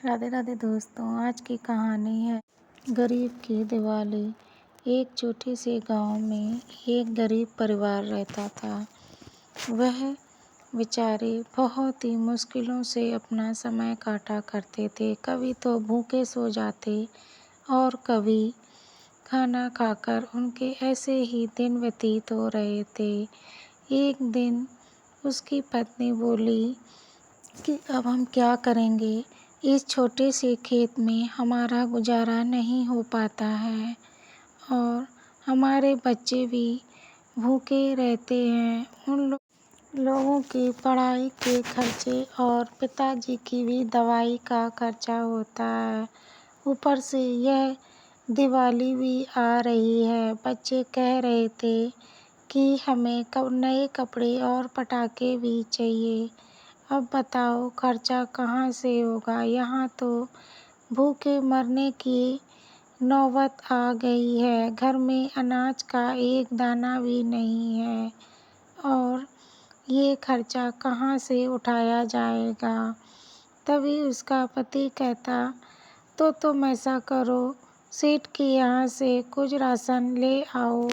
राधे राधे दोस्तों। आज की कहानी है गरीब की दिवाली। एक छोटे से गांव में एक गरीब परिवार रहता था। वह बेचारे बहुत ही मुश्किलों से अपना समय काटा करते थे। कभी तो भूखे सो जाते और कभी खाना खाकर उनके ऐसे ही दिन व्यतीत हो रहे थे। एक दिन उसकी पत्नी बोली कि अब हम क्या करेंगे, इस छोटे से खेत में हमारा गुजारा नहीं हो पाता है और हमारे बच्चे भी भूखे रहते हैं। लोगों की पढ़ाई के खर्चे और पिताजी की भी दवाई का खर्चा होता है। ऊपर से यह दिवाली भी आ रही है। बच्चे कह रहे थे कि हमें नए कपड़े और पटाखे भी चाहिए। अब बताओ खर्चा कहाँ से होगा। यहाँ तो भूखे मरने की नौबत आ गई है। घर में अनाज का एक दाना भी नहीं है और ये खर्चा कहाँ से उठाया जाएगा। तभी उसका पति कहता, तो तुम ऐसा करो, सेठ के यहाँ से कुछ राशन ले आओ।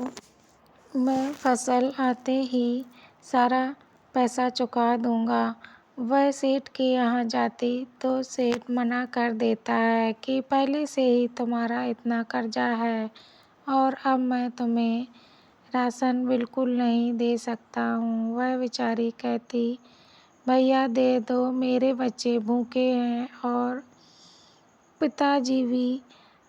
मैं फसल आते ही सारा पैसा चुका दूंगा। वह सेठ के यहाँ जाती तो सेठ मना कर देता है कि पहले से ही तुम्हारा इतना कर्जा है और अब मैं तुम्हें राशन बिल्कुल नहीं दे सकता हूँ। वह बेचारी कहती, भैया दे दो, मेरे बच्चे भूखे हैं और पिताजी भी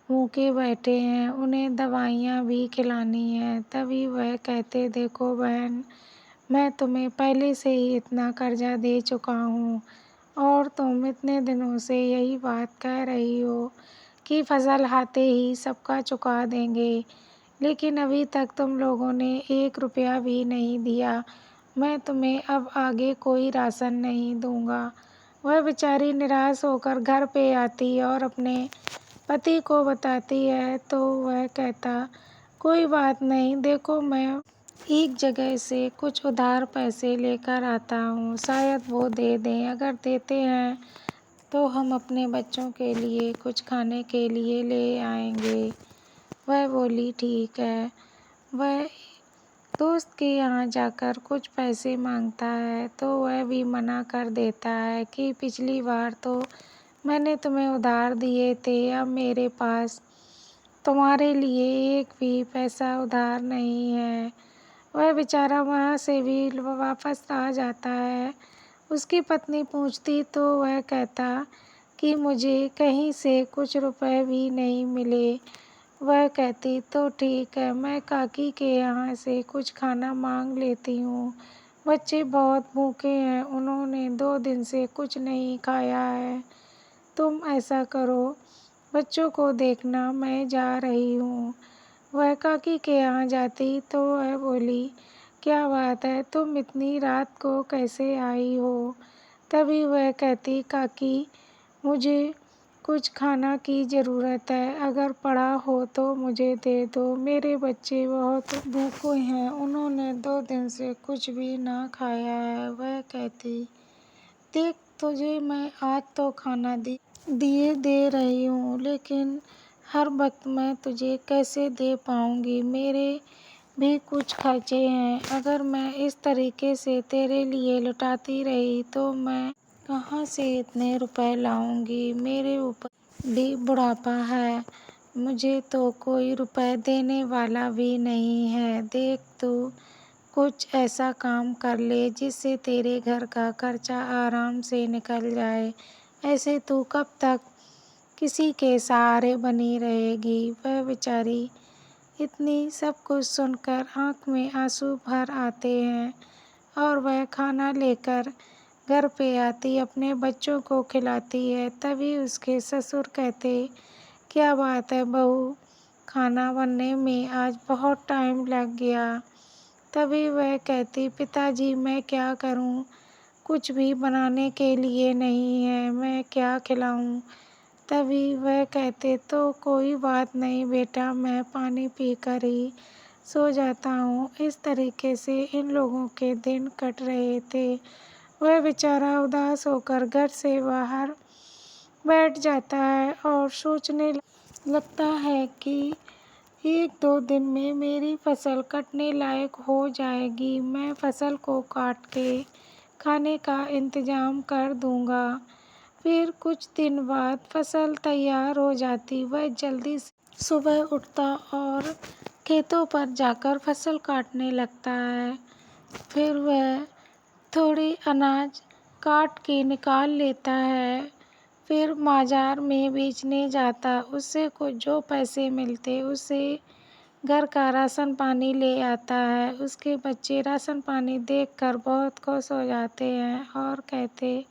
भूखे बैठे हैं, उन्हें दवाइयाँ भी खिलानी हैं। तभी वह कहते, देखो बहन, मैं तुम्हें पहले से ही इतना कर्जा दे चुका हूँ और तुम इतने दिनों से यही बात कह रही हो कि फसल आते ही सबका चुका देंगे, लेकिन अभी तक तुम लोगों ने 1 रुपया भी नहीं दिया। मैं तुम्हें अब आगे कोई राशन नहीं दूंगा। वह बेचारी निराश होकर घर पे आती और अपने पति को बताती है तो वह कहता, कोई बात नहीं, देखो मैं एक जगह से कुछ उधार पैसे लेकर आता हूँ, शायद वो दे दें। अगर देते हैं तो हम अपने बच्चों के लिए कुछ खाने के लिए ले आएंगे। वह बोली, ठीक है। वह दोस्त के यहाँ जाकर कुछ पैसे मांगता है तो वह भी मना कर देता है कि पिछली बार तो मैंने तुम्हें उधार दिए थे, अब मेरे पास तुम्हारे लिए एक भी पैसा उधार नहीं है। वह बेचारा वहाँ से भी वापस आ जाता है। उसकी पत्नी पूछती तो वह कहता कि मुझे कहीं से कुछ रुपए भी नहीं मिले। वह कहती, तो ठीक है, मैं काकी के यहाँ से कुछ खाना मांग लेती हूँ। बच्चे बहुत भूखे हैं, उन्होंने 2 दिन से कुछ नहीं खाया है। तुम ऐसा करो, बच्चों को देखना, मैं जा रही हूँ। वह काकी के यहाँ जाती तो वह बोली, क्या बात है, तुम इतनी रात को कैसे आई हो। तभी वह कहती, काकी मुझे कुछ खाना की ज़रूरत है, अगर पड़ा हो तो मुझे दे दो। मेरे बच्चे बहुत भूखे हैं, उन्होंने 2 दिन से कुछ भी ना खाया है। वह कहती, देख तुझे मैं आज तो खाना दिए दे रही हूँ, लेकिन हर वक्त मैं तुझे कैसे दे पाऊँगी। मेरे भी कुछ खर्चे हैं। अगर मैं इस तरीके से तेरे लिए लुटाती रही तो मैं कहाँ से इतने रुपए लाऊंगी। मेरे ऊपर भी बुढ़ापा है, मुझे तो कोई रुपए देने वाला भी नहीं है। देख तू कुछ ऐसा काम कर ले जिससे तेरे घर का खर्चा आराम से निकल जाए। ऐसे तू कब तक किसी के सहारे बनी रहेगी। वह बेचारी इतनी सब कुछ सुनकर आँख में आंसू भर आते हैं और वह खाना लेकर घर पे आती, अपने बच्चों को खिलाती है। तभी उसके ससुर कहते, क्या बात है बहू, खाना बनने में आज बहुत टाइम लग गया। तभी वह कहती, पिताजी मैं क्या करूं, कुछ भी बनाने के लिए नहीं है, मैं क्या खिलाऊं। तभी वह कहते, तो कोई बात नहीं बेटा, मैं पानी पीकर ही सो जाता हूँ। इस तरीके से इन लोगों के दिन कट रहे थे। वह बेचारा उदास होकर घर से बाहर बैठ जाता है और सोचने लगता है कि 1-2 दिन में मेरी फसल कटने लायक हो जाएगी। मैं फसल को काट के खाने का इंतजाम कर दूंगा। फिर कुछ दिन बाद फसल तैयार हो जाती। वह जल्दी से सुबह उठता और खेतों पर जाकर फसल काटने लगता है। फिर वह थोड़ी अनाज काट के निकाल लेता है। फिर बाजार में बेचने जाता। उससे कुछ जो पैसे मिलते उससे घर का राशन पानी ले आता है। उसके बच्चे राशन पानी देखकर बहुत खुश हो जाते हैं और कहते,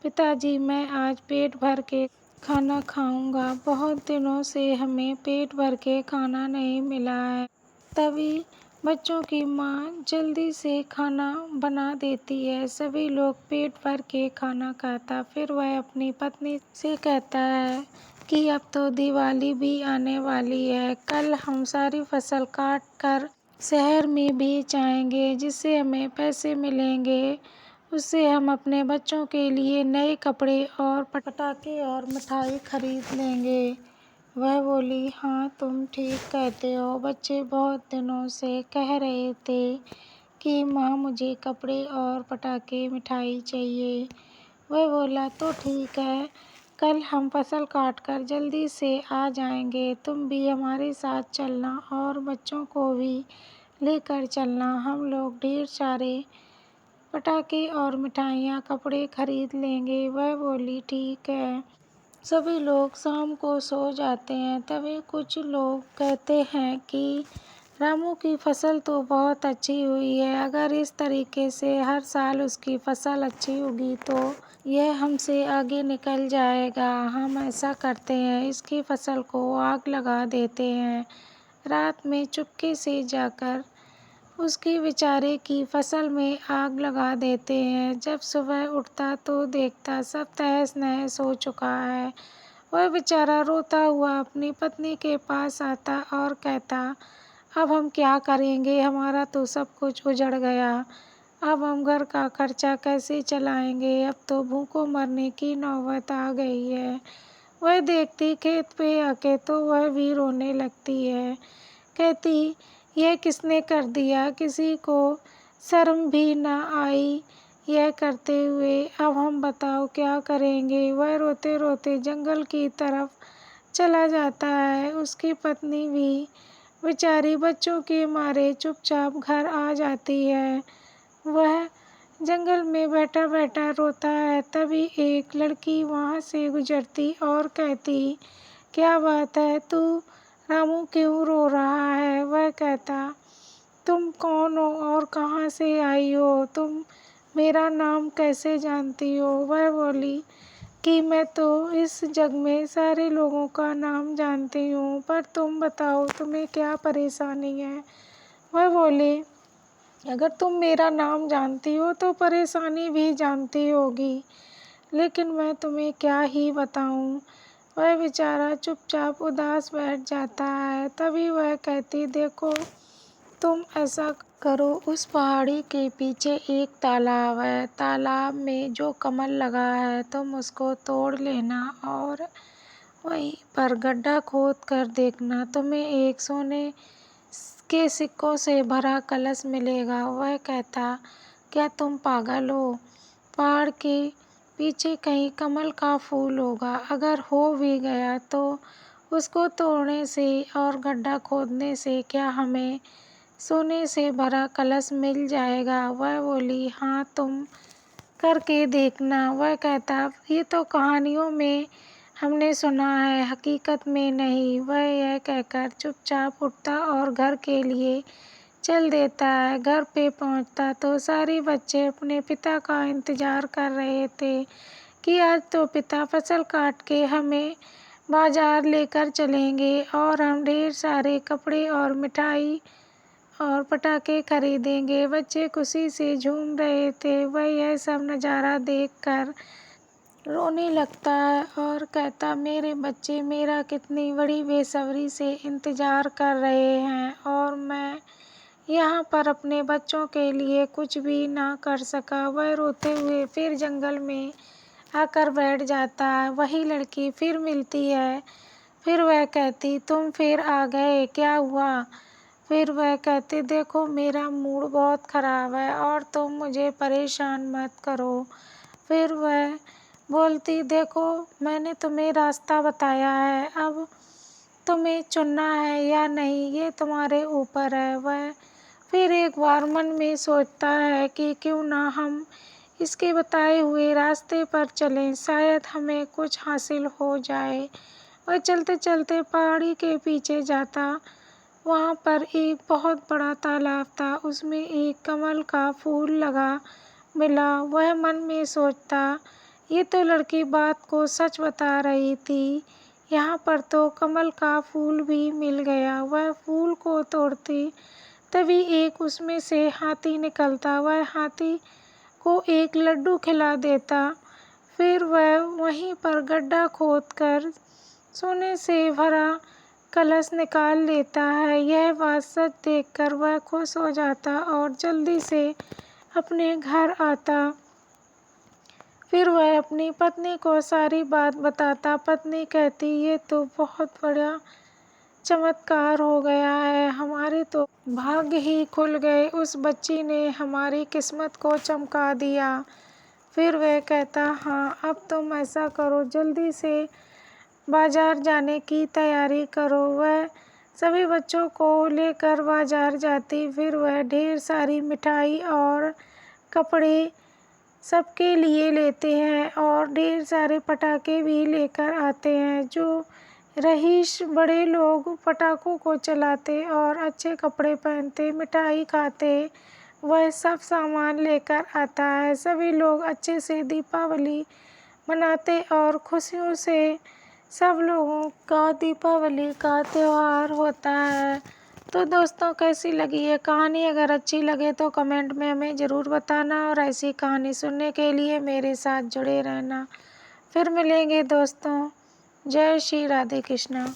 पिताजी मैं आज पेट भर के खाना खाऊंगा। बहुत दिनों से हमें पेट भर के खाना नहीं मिला है। तभी बच्चों की माँ जल्दी से खाना बना देती है। सभी लोग पेट भर के खाना खाता। फिर वह अपनी पत्नी से कहता है कि अब तो दिवाली भी आने वाली है। कल हम सारी फसल काट कर शहर में बेच आएंगे, जिससे हमें पैसे मिलेंगे। उससे हम अपने बच्चों के लिए नए कपड़े और पटाखे और मिठाई खरीद लेंगे। वह बोली, हाँ तुम ठीक कहते हो। बच्चे बहुत दिनों से कह रहे थे कि माँ मुझे कपड़े और पटाखे मिठाई चाहिए। वह बोला, तो ठीक है, कल हम फसल काट कर जल्दी से आ जाएंगे। तुम भी हमारे साथ चलना और बच्चों को भी लेकर चलना। हम लोग ढेर सारे पटाखे और मिठाइयाँ कपड़े खरीद लेंगे। वह बोली, ठीक है। सभी लोग शाम को सो जाते हैं। तभी कुछ लोग कहते हैं कि रामू की फसल तो बहुत अच्छी हुई है। अगर इस तरीके से हर साल उसकी फसल अच्छी होगी तो यह हमसे आगे निकल जाएगा। हम ऐसा करते हैं, इसकी फसल को आग लगा देते हैं। रात में चुपके से जाकर उसकी बेचारे की फसल में आग लगा देते हैं। जब सुबह उठता तो देखता सब तहस नहस हो चुका है। वह बेचारा रोता हुआ अपनी पत्नी के पास आता और कहता, अब हम क्या करेंगे, हमारा तो सब कुछ उजड़ गया। अब हम घर का खर्चा कैसे चलाएंगे। अब तो भूखों मरने की नौबत आ गई है। वह देखती खेत पे आके तो वह भी रोने लगती है। कहती, यह किसने कर दिया, किसी को शर्म भी ना आई यह करते हुए। अब हम बताओ क्या करेंगे। वह रोते रोते जंगल की तरफ चला जाता है। उसकी पत्नी भी बेचारी बच्चों के मारे चुपचाप घर आ जाती है। वह जंगल में बैठा बैठा रोता है। तभी एक लड़की वहाँ से गुजरती और कहती, क्या बात है, तू रामू क्यों रो रहा है। वह कहता, तुम कौन हो और कहाँ से आई हो, तुम मेरा नाम कैसे जानती हो। वह बोली कि मैं तो इस जग में सारे लोगों का नाम जानती हूँ, पर तुम बताओ तुम्हें क्या परेशानी है। वह बोली, अगर तुम मेरा नाम जानती हो तो परेशानी भी जानती होगी, लेकिन मैं तुम्हें क्या ही बताऊँ। वह बेचारा चुपचाप उदास बैठ जाता है। तभी वह कहती, देखो तुम ऐसा करो, उस पहाड़ी के पीछे एक तालाब है। तालाब में जो कमल लगा है तुम उसको तोड़ लेना और वहीं पर गड्ढा खोद कर देखना, तुम्हें एक सोने के सिक्कों से भरा कलश मिलेगा। वह कहता, क्या तुम पागल हो, पहाड़ के पीछे कहीं कमल का फूल होगा। अगर हो भी गया तो उसको तोड़ने से और गड्ढा खोदने से क्या हमें सोने से भरा कलश मिल जाएगा। वह बोली, हाँ तुम करके देखना। वह कहता, ये तो कहानियों में हमने सुना है, हकीकत में नहीं। वह यह कहकर चुपचाप उठता और घर के लिए चल देता है। घर पे पहुंचता तो सारे बच्चे अपने पिता का इंतजार कर रहे थे कि आज तो पिता फसल काट के हमें बाजार लेकर चलेंगे और हम ढेर सारे कपड़े और मिठाई और पटाखे खरीदेंगे। बच्चे खुशी से झूम रहे थे। वह यह सब नज़ारा देखकर रोने लगता है और कहता, मेरे बच्चे मेरा कितनी बड़ी बेसब्री से इंतजार कर रहे हैं और मैं यहाँ पर अपने बच्चों के लिए कुछ भी ना कर सका। वह रोते हुए फिर जंगल में आकर बैठ जाता है। वही लड़की फिर मिलती है। फिर वह कहती, तुम फिर आ गए, क्या हुआ? फिर वह कहती, देखो मेरा मूड बहुत ख़राब है और तुम मुझे परेशान मत करो। फिर वह बोलती, देखो मैंने तुम्हें रास्ता बताया है, अब तुम्हें चुनना है या नहीं ये तुम्हारे ऊपर है। वह फिर एक बार मन में सोचता है कि क्यों ना हम इसके बताए हुए रास्ते पर चलें, शायद हमें कुछ हासिल हो जाए। वह चलते चलते पहाड़ी के पीछे जाता। वहाँ पर एक बहुत बड़ा तालाब था, उसमें एक कमल का फूल लगा मिला। वह मन में सोचता, ये तो लड़की बात को सच बता रही थी, यहाँ पर तो कमल का फूल भी मिल गया। वह फूल को तोड़ती, तभी एक उसमें से हाथी निकलता। वह हाथी को एक लड्डू खिला देता। फिर वह वहीं पर गड्ढा खोदकर सोने से भरा कलश निकाल लेता है। यह बात सच देखकर वह खुश हो जाता और जल्दी से अपने घर आता। फिर वह अपनी पत्नी को सारी बात बताता। पत्नी कहती, ये तो बहुत बड़ा चमत्कार हो गया है, हमारे तो भाग्य ही खुल गए, उस बच्ची ने हमारी किस्मत को चमका दिया। फिर वह कहता, हाँ अब तुम ऐसा करो, जल्दी से बाजार जाने की तैयारी करो। वह सभी बच्चों को लेकर बाजार जाती। फिर वह ढेर सारी मिठाई और कपड़े सबके लिए लेते हैं और ढेर सारे पटाखे भी लेकर आते हैं। जो रईस बड़े लोग पटाखों को चलाते और अच्छे कपड़े पहनते, मिठाई खाते, वह सब सामान लेकर आता है। सभी लोग अच्छे से दीपावली मनाते और खुशियों से सब लोगों का दीपावली का त्यौहार होता है। तो दोस्तों कैसी लगी ये कहानी? अगर अच्छी लगे तो कमेंट में हमें ज़रूर बताना और ऐसी कहानी सुनने के लिए मेरे साथ जुड़े रहना। फिर मिलेंगे दोस्तों। जय श्री राधे कृष्णा।